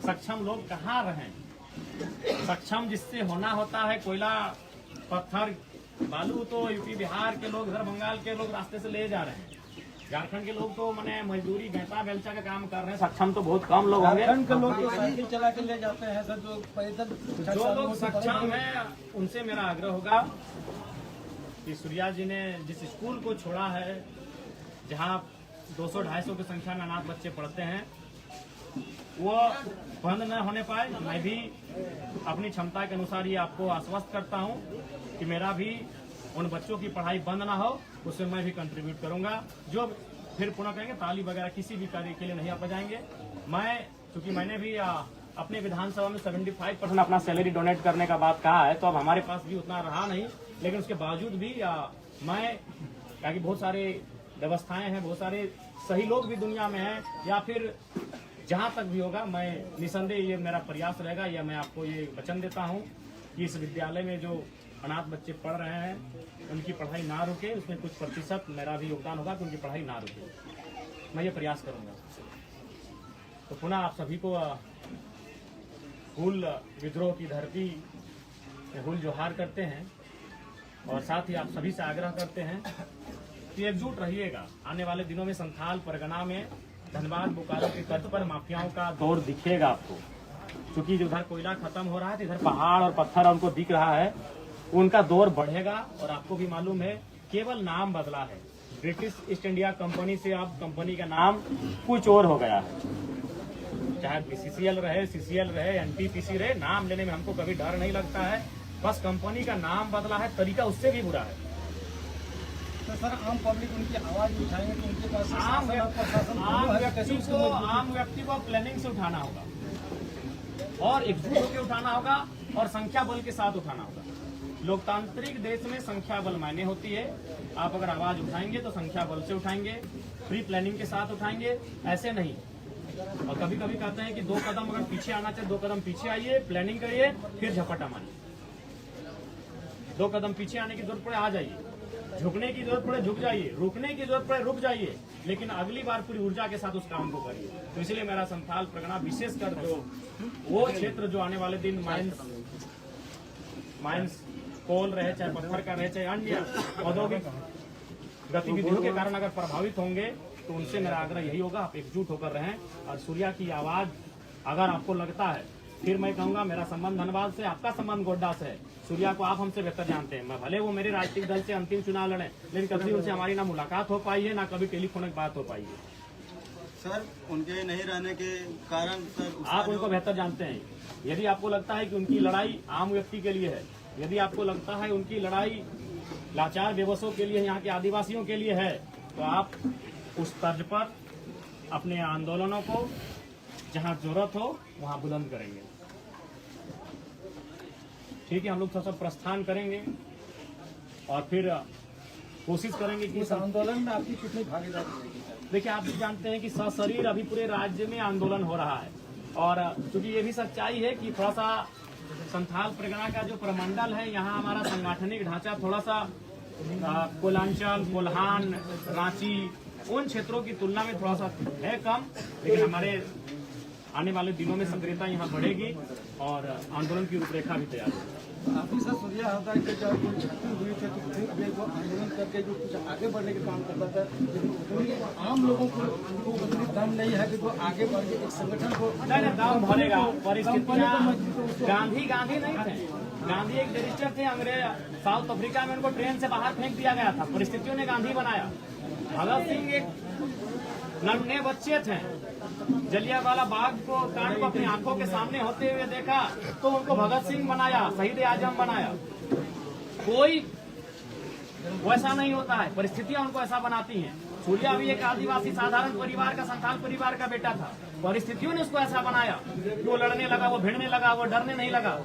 सक्षम लोग कहाँ रहे, सक्षम जिससे होना होता है, कोयला पत्थर बालू तो यूपी बिहार के लोग, इधर बंगाल के लोग रास्ते से ले जा रहे हैं। झारखंड के लोग तो मैंने मजदूरी घंटा बेलचा का काम कर रहे हैं, सक्षम तो बहुत कम लोग होंगे। झारखंड के लोग तो साइकिल चला के ले जाते हैं सर, जो पैदल जो लोग सक्षम है उनसे मेरा आग्रह होगा कि सूर्या जी ने जिस स्कूल को छोड़ा है, जहां 200-250 की संख्या में अनाथ बच्चे पढ़ते हैं, वो बंद न होने पाए। मैं भी अपनी क्षमता के अनुसार ये आपको आश्वस्त करता हूं कि मेरा भी उन बच्चों की पढ़ाई बंद ना हो, उसमें मैं भी कंट्रीब्यूट करूंगा। जो फिर पुनः कहेंगे ताली वगैरह किसी भी कार्य के लिए नहीं आप बजाएंगे। मैं चूंकि मैंने भी अपने विधानसभा में 75% अपना सैलरी डोनेट करने का बात कहा है, तो अब हमारे पास भी उतना रहा नहीं, लेकिन उसके बावजूद भी मैं, ताकि बहुत सारे व्यवस्थाएं हैं, बहुत सारे सही लोग भी दुनिया में हैं, या फिर जहां तक भी होगा, मैं निसंदेह ये मेरा प्रयास रहेगा। या मैं आपको ये वचन देता हूं कि इस विद्यालय में जो अनाथ बच्चे पढ़ रहे हैं उनकी पढ़ाई ना रुके, उसमें कुछ प्रतिशत मेरा भी योगदान होगा कि उनकी पढ़ाई ना रुके, मैं ये प्रयास करूंगा। तो पुनः आप सभी को हुल विद्रोह की धरती में हुल जोहार करते हैं, और साथ ही आप सभी से आग्रह करते हैं कि एकजुट रहिएगा। आने वाले दिनों में संथाल परगना में धनबाद बोकारो के तट पर माफियाओं का दौर दिखेगा आपको, क्योंकि उधर कोयला खत्म हो रहा है, तो इधर पहाड़ और पत्थर उनको दिख रहा है, उनका दौर बढ़ेगा। और आपको भी मालूम है, केवल नाम बदला है, ब्रिटिश ईस्ट इंडिया कंपनी से अब कंपनी का नाम कुछ और हो गया है। चाहे बीसीसीएल रहे, सीसीएल रहे, एनटीपीसी रहे, नाम लेने में हमको कभी डर नहीं लगता है। बस कंपनी का नाम बदला है, तरीका उससे भी बुरा है। तो सर आम पब्लिक उनकी आवाज उठाएंगे तो उनके पास आम व्यक्ति को प्लानिंग से उठाना होगा, और एकजुट होकर उठाना होगा, और संख्या बल के साथ उठाना होगा। लोकतांत्रिक देश में संख्या बल मायने होती है। आप अगर आवाज उठाएंगे तो संख्या बल से उठाएंगे, प्री प्लानिंग के साथ उठाएंगे, ऐसे नहीं। और कभी कभी कहते हैं कि 2 कदम अगर पीछे आना चाहिए, 2 कदम पीछे आइए, प्लानिंग करिए, फिर झपटा मारिए। 2 कदम पीछे आने की जरूरत पड़े आ जाइए, झुकने की जरूरत पड़े झुक जाइए, रुकने की जरूरत पड़े रुक जाइए, लेकिन अगली बार पूरी ऊर्जा के साथ उस काम को करिए। तो इसलिए मेरा संथाल परगना विशेषकर जो वो क्षेत्र जो आने वाले दिन माइंस कोल रहे, चाहे पत्थर का रहे, चाहे अन्य औद्योगिक गतिविधियों के कारण अगर प्रभावित होंगे, तो उनसे मेरा आग्रह यही होगा, आप एकजुट होकर रहें। और सूर्या की आवाज अगर आपको लगता है फिर मैं कहूंगा मेरा संबंध धनबाद से, आपका संबंध गोड्डा से है। सूर्या को आप हमसे बेहतर जानते हैं। मैं भले वो मेरे राजनीतिक दल से अंतिम चुनाव लड़े, लेकिन कभी उनसे हमारी ना मुलाकात हो पाई है, ना कभी टेलीफोनिक बात हो पाई है। सर उनके नहीं रहने के कारण सर आप उनको बेहतर जानते हैं। यदि आपको लगता है कि उनकी लड़ाई आम व्यक्ति के लिए है, यदि आपको लगता है उनकी लड़ाई लाचार बेबसों के लिए, यहाँ के आदिवासियों के लिए है, तो आप उस तर्ज पर अपने आंदोलनों को जहाँ जरूरत हो वहाँ बुलंद करेंगे। ठीक है, हम लोग थोड़ा सा प्रस्थान करेंगे और फिर कोशिश करेंगे कि इस आंदोलन में आपकी कितनी भागीदारी रहेगी? देखिए, आप भी जानते हैं कि सशरीर अभी पूरे राज्य में आंदोलन हो रहा है, और क्योंकि ये भी सच्चाई है कि थोड़ा सा संथाल परगना का जो प्रमंडल है, यहाँ हमारा संगठनिक ढांचा थोड़ा सा कोलांचल, कोल्हान, रांची उन क्षेत्रों की तुलना में थोड़ा सा है कम, लेकिन हमारे आने वाले दिनों में सक्रियता यहाँ बढ़ेगी और आंदोलन की रूपरेखा भी तैयार होगी। आप ही सर सूर्या हंसदा के जब वो छुट्टी हुई थे तो फिर वो आंदोलन करके जो कुछ आगे बढ़ने का काम करता था, लेकिन उतनी आम लोगों को उतनी दम नहीं है कि वो आगे बढ़ के एक संगठन को नहीं, दम भरेगा। परिस्थितियाँ गांधी नहीं थे। गांधी एक बैरिस्टर थे, अंग्रेज साउथ अफ्रीका में उनको ट्रेन से बाहर फेंक दिया गया था, परिस्थितियों ने गांधी बनाया। भगत सिंह एक नन्हे बच्चे थे, जलियांवाला बाग को कांड को अपनी आंखों के सामने होते हुए देखा तो उनको भगत सिंह बनाया, शहीद आजम बनाया। कोई वैसा नहीं होता है, परिस्थितियां उनको ऐसा बनाती हैं। सूर्या भी एक आदिवासी साधारण परिवार का, संथाल परिवार का बेटा था, परिस्थितियों ने उसको ऐसा बनाया कि वो लड़ने लगा, वो भिड़ने लगा, वो डरने नहीं लगा।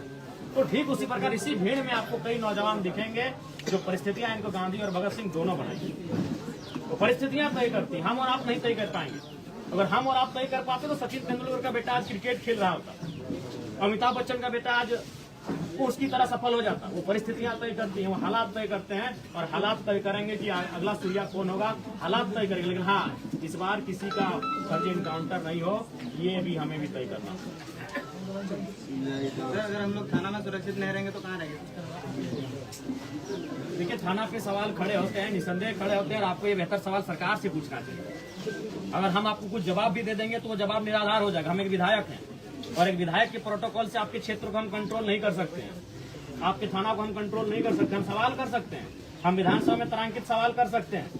तो ठीक उसी प्रकार इसी भीड़ में आपको कई नौजवान दिखेंगे जो परिस्थितियां इनको गांधी और भगत सिंह दोनों बनाएंगे। तो परिस्थितियां तय करती, हम और आप नहीं तय कर पाएंगे। अगर हम और आप तय कर पाते तो सचिन तेंदुलकर का बेटा आज क्रिकेट खेल रहा होता, अमिताभ बच्चन का बेटा आज उसकी तरह सफल हो जाता। वो परिस्थितियां तय करती हैं, वो हालात तय करते हैं, और हालात तय करेंगे कि अगला सूर्या कौन होगा, हालात तय करेंगे। लेकिन हाँ, इस बार किसी का फर्जी इनकाउंटर नहीं हो, ये भी हमें भी तय करना। अगर हम लोग थाना में सुरक्षित नहीं रहेंगे तो कहाँ रहेंगे? देखिए, थाना पे सवाल खड़े होते हैं, निसंदेह खड़े होते हैं, और आपको ये बेहतर सवाल सरकार से पूछना चाहिए। अगर हम आपको कुछ जवाब भी दे देंगे तो वो जवाब निराधार हो जाएगा। हम एक विधायक हैं, और एक विधायक के प्रोटोकॉल से आपके क्षेत्र को हम कंट्रोल नहीं कर सकते हैं, आपके थाना को हम कंट्रोल नहीं कर सकते। हम सवाल कर सकते हैं, हम विधानसभा में तारांकित सवाल कर सकते हैं,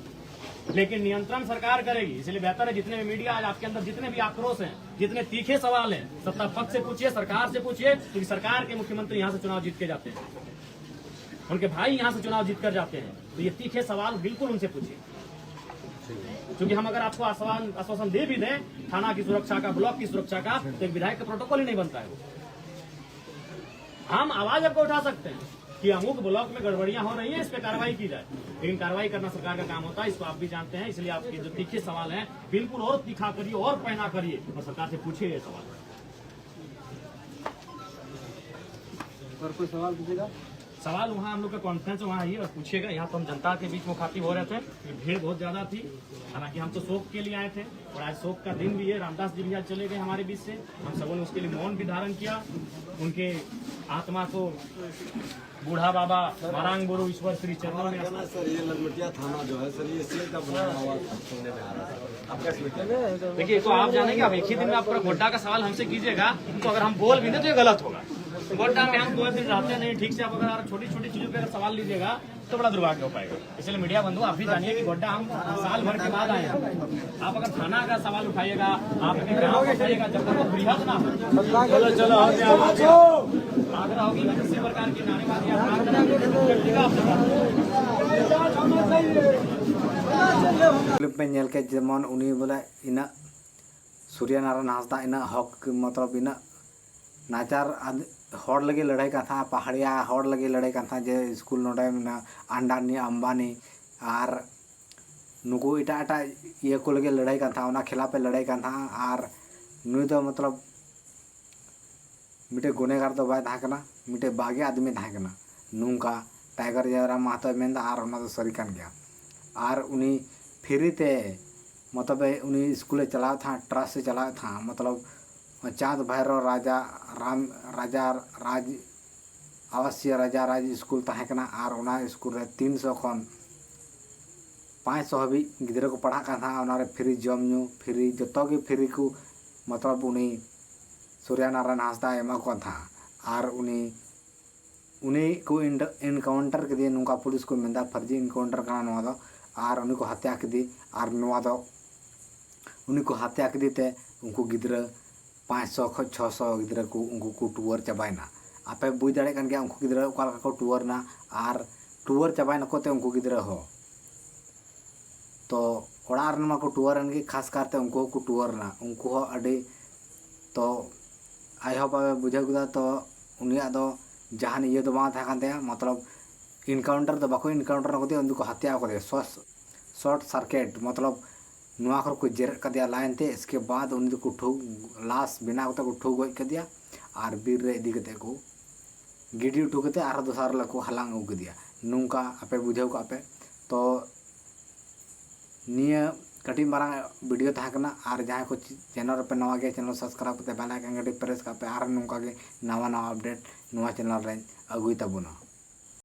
लेकिन नियंत्रण सरकार करेगी। इसलिए बेहतर है जितने भी मीडिया आज आपके अंदर जितने भी आक्रोश हैं, जितने तीखे सवाल हैं, सत्ता पक्ष से पूछिए, सरकार से पूछिए, क्योंकि सरकार के मुख्यमंत्री यहाँ से चुनाव जीत के जाते हैं, उनके भाई यहाँ से चुनाव जीत कर जाते हैं। तो ये तीखे सवाल बिल्कुल उनसे पूछिए, क्योंकि हम अगर आपको आश्वासन दे भी दें थाना की सुरक्षा का, ब्लॉक की सुरक्षा का, तो एक विधायक का प्रोटोकॉल ही नहीं बनता है। हम आवाज आपको उठा सकते हैं कि अमुक ब्लॉक में गड़बड़ियां हो रही हैं, इस पे कार्रवाई की जाए, लेकिन कार्रवाई करना सरकार का काम होता है। इसको आप भी जानते हैं, इसलिए आपके जो तीखे सवाल हैं बिल्कुल और तीखा करिए और पहना करिए, और सरकार से पूछिए ये सवाल। और कोई सवाल पूछेगा? सवाल वहाँ हम लोग का कॉन्फ्रेंस वहाँ आइए और पूछिएगा। यहाँ तो हम जनता के बीच मुखातिब हो रहे थे, भीड़ बहुत ज्यादा थी, हालांकि हम तो शोक के लिए आए थे, और आज शोक का दिन भी है। रामदास जी भी आज चले गए हमारे बीच से, हम सबों ने उसके लिए मौन भी धारण किया। उनके आत्मा को बूढ़ा बाबा मारांग गुरु ईश्वर श्री चरणों में। सर ये ललमटिया थाना जो है सर, ये सील का बना हुआ सुनने में आ रहा है, आप क्या सोचते हैं? देखिए, तो आप जानेंगे, आप एक ही दिन में आपका गोड्डा का सवाल हमसे कीजिएगा, तो अगर हम बोल भी दें तो ये गलत होगा। गोड्डा में हम 2 दिन रहते नहीं ठीक से, आप अगर छोटी छोटी चीजों पर सवाल लीजिएगा तो बड़ा दुर्भाग्य हो पाएगा। इसलिए मीडिया बंधु, आप भी जानिए कि गोड्डा हम साल भर के बाद आए हैं। आप अगर थाना का सवाल उठाइएगा, आप अपने गाँव को उठाइएगा, जब तक वो बृहद ना हो, चलो आग्रह होगी कि किसी प्रकार की नारेबाजी क्लिप में नेल के जेमन उनी बोले इना सूर्यनारायण हांसदा इना हक मतलब इना नाचार हर लगे लड़ाई का था, पहाड़िया हर लगे लड़ाई का था, जे स्कूल नोडे में अंडानी अंबानी और नुकु इटा इटा ये को लगे लड़ाई का था, उना खिलाफ लड़ाई का था। और नुई तो मतलब मिटे गुनेगार तो बाय थाकना, मिटे बागे आदमी थाकना, नूंका टाइगर जयराम महतो मेंदा और उना तो सरी कान गया। और उनी फ्री ते मतलब उनी स्कूले चलाव था, ट्रस्ट से चलाव था, मतलब चाँद भैरव राजा राज आवासीय राजा राज स्कूल तहकना। और उना स्कूल रे 300 खन 500 हाबी गिद्रा को पढ़ा का था, उनारे फ्री जम न्यू फ्री जतो के फ्री को मतलब उनी सूर्या नारायण हांसदा एमा को था और उन्हीं को इनकाउंटर के नौका पुलिस को मेंदा फर्जी इनकाउंटर का नवा दो और उन्हीं को हत्या के और नवा दो उन्हीं को हत्या के ते उनको गिद्रा 500 खो 600 गिद्रा को उनको को टूर चबायना आपे बुझ दाड़े कान गया उनको गिद्रा ओका को टूर ना और टूर चबायना को ते उनको गिद्रा हो तो ओड़ा रमा को टूर अनगे खास करते उनको को टूर ना उनको हो अड़ी तो आई होप बुझे गुदा तो उनिया दो जहान ये तो बात है मतलब इनकाउंटर तो बाको इनकाउंटर को उनको हत्या को शॉर्ट सर्किट मतलब नुआखर को जेर कर दिया लाइन ते इसके बाद उन को ठू लाश बिना को ठू गज कर दिया और बीर रे इदी कते को गिडी उठू कते और दोसार ला को हलांग अगु दिया नुंका आपे बुझाव का पे तो निया कटी मारंग वीडियो था और जहाँ को चैनल पे नवा गया चैनल सब्सक्राइब करते बेल आइकन घंटी प्रेस का पे और नुंका के नवा अपडेट नवा चैनल रे अगुई तबुना।